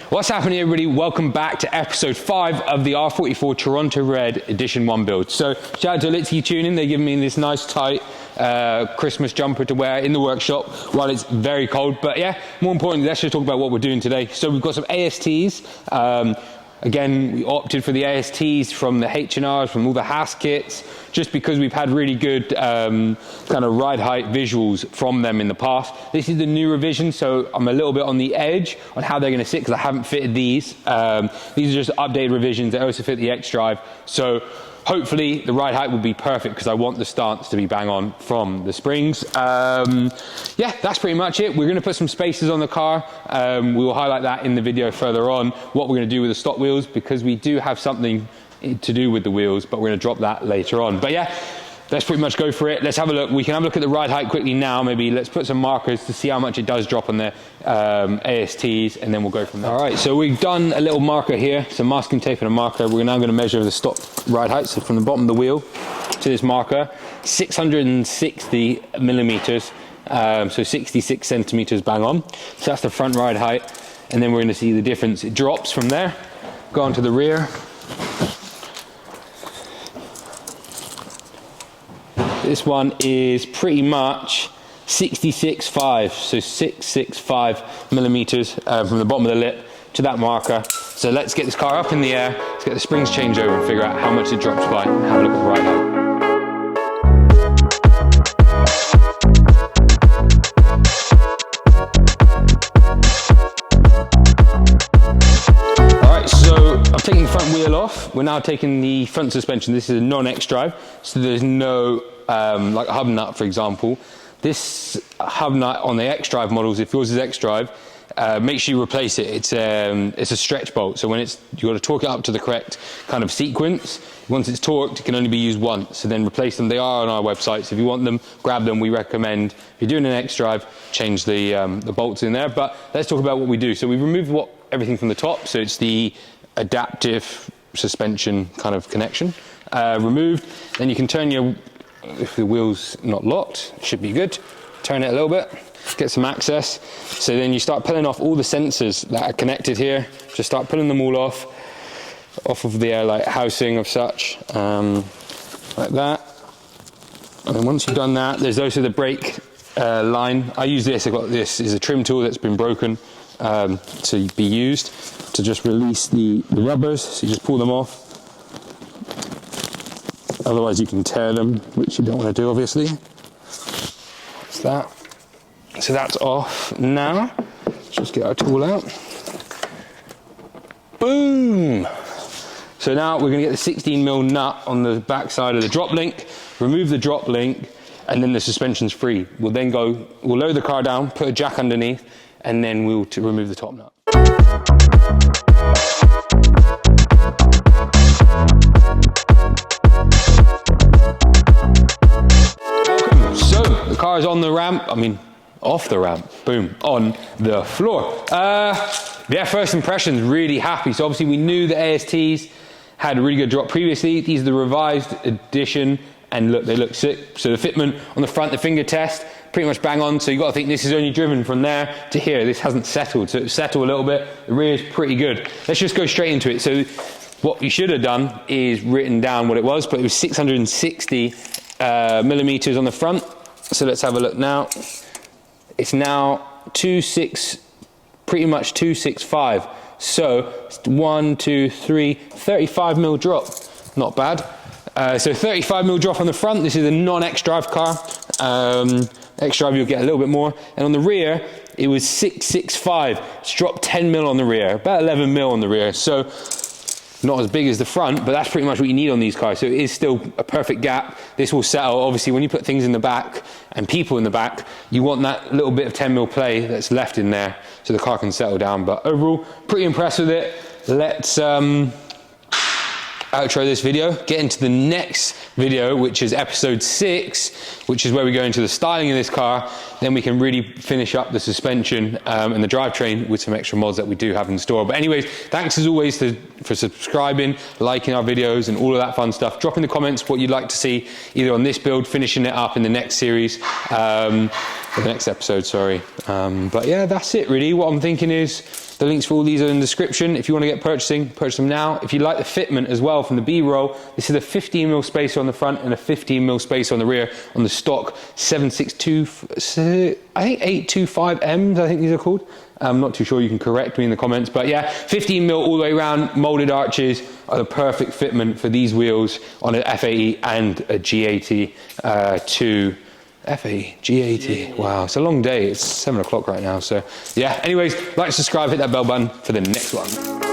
What's happening, everybody? Welcome back to episode 5 of the R44 Toronto Red Edition 1 build. So shout out to Litzy Tuning. They're giving me this nice tight Christmas jumper to wear in the workshop while it's very cold. But yeah, more importantly, let's just talk about what we're doing today. So we've got some ASTs. Again, we opted for the ASTs from the H&Rs, from all the Haas kits, just because we've had really good kind of ride height visuals from them in the past. This is the new revision, so I'm a little bit on the edge on how they're going to sit because I haven't fitted these. These are just updated revisions. They also fit the X-Drive. So hopefully the ride height will be perfect because I want the stance to be bang on from the springs. Yeah, that's pretty much it. We're going to put some spacers on the car. We will highlight that in the video further on, what we're going to do with the stock wheels, because we do have something to do with the wheels, but we're going to drop that later on. But yeah, let's pretty much go for it. Let's have a look. We can have a look at the ride height quickly now. Maybe let's put some markers to see how much it does drop on the ASTs, and then we'll go from there. All right, so we've done a little marker here, some masking tape and a marker. We're now going to measure the stock ride height. So from the bottom of the wheel to this marker, 660 millimeters, so 66 centimeters bang on. So that's the front ride height, and then we're going to see the difference. It drops from there, go on to the rear. This one is pretty much 66.5, so 665 millimeters from the bottom of the lip to that marker. So let's get this car up in the air, let's get the springs changed over and figure out how much it drops by, and have a look at the ride height. I'm taking the front wheel off. We're now taking the front suspension. This is a non-X-Drive, so there's no like a hub nut, for example. This hub nut on the X-Drive models, if yours is X-Drive, make sure you replace it. It's a stretch bolt, so when you've got to torque it up to the correct kind of sequence. Once it's torqued, it can only be used once, so then replace them. They are on our website, so if you want them, grab them. We recommend, if you're doing an X-Drive, change the bolts in there. But let's talk about what we do. So we've removed everything from the top, so it's the adaptive suspension kind of connection removed. Then you can turn if the wheel's not locked, it should be good. Turn it a little bit, get some access. So then you start pulling off all the sensors that are connected here. Just start pulling them all off of the airlight housing of such, like that. And then once you've done that, there's also the brake line. I use this, this is a trim tool that's been broken to be used to just release the rubbers. So you just pull them off. Otherwise you can tear them, which you don't want to do, obviously. That's that. So that's off now. Let's just get our tool out. Boom! So now we're going to get the 16mm nut on the back side of the drop link, remove the drop link, and then the suspension's free. We'll then we'll lower the car down, put a jack underneath, and then we'll remove the top nut. So the car is on the ramp, off the ramp, boom, on the floor. Yeah, first impressions, really happy. So obviously we knew the ASTs had a really good drop previously. These are the revised edition, and look, they look sick. So the fitment on the front, the finger test, pretty much bang on. So you've got to think this is only driven from there to here. This hasn't settled, so it's settled a little bit. The rear is pretty good. Let's just go straight into it. So what you should have done is written down what it was, but it was 660 millimeters on the front. So let's have a look now. It's now pretty much 265. So 1, 2, 3, 35 mil drop. Not bad. So 35mm drop on the front. This is a non-X-Drive car. X-Drive you'll get a little bit more. And on the rear, it was 665. It's dropped 10mm on the rear, about 11mm on the rear. So not as big as the front, but that's pretty much what you need on these cars. So it is still a perfect gap. This will settle. Obviously, when you put things in the back and people in the back, you want that little bit of 10mm play that's left in there so the car can settle down. But overall, pretty impressed with it. Let's outro this video, get into the next video, which is episode 6, which is where we go into the styling of this car. Then we can really finish up the suspension and the drivetrain with some extra mods that we do have in store. But anyways, thanks as always for subscribing, liking our videos and all of that fun stuff. Drop in the comments what you'd like to see either on this build, finishing it up in the next series. for the next episode, sorry. But yeah, that's it really. What I'm thinking is the links for all these are in the description. If you want to get purchasing, purchase them now. If you like the fitment as well from the B-roll, this is a 15mm spacer on the front and a 15mm spacer on the rear on the stock 762, I think 825Ms, I think these are called. I'm not too sure, you can correct me in the comments, but yeah, 15mm all the way around, molded arches are the perfect fitment for these wheels on an F80 and a G80 to F80, G80. Wow, it's a long day. It's 7 o'clock right now. So yeah, anyways, like, subscribe, hit that bell button for the next one.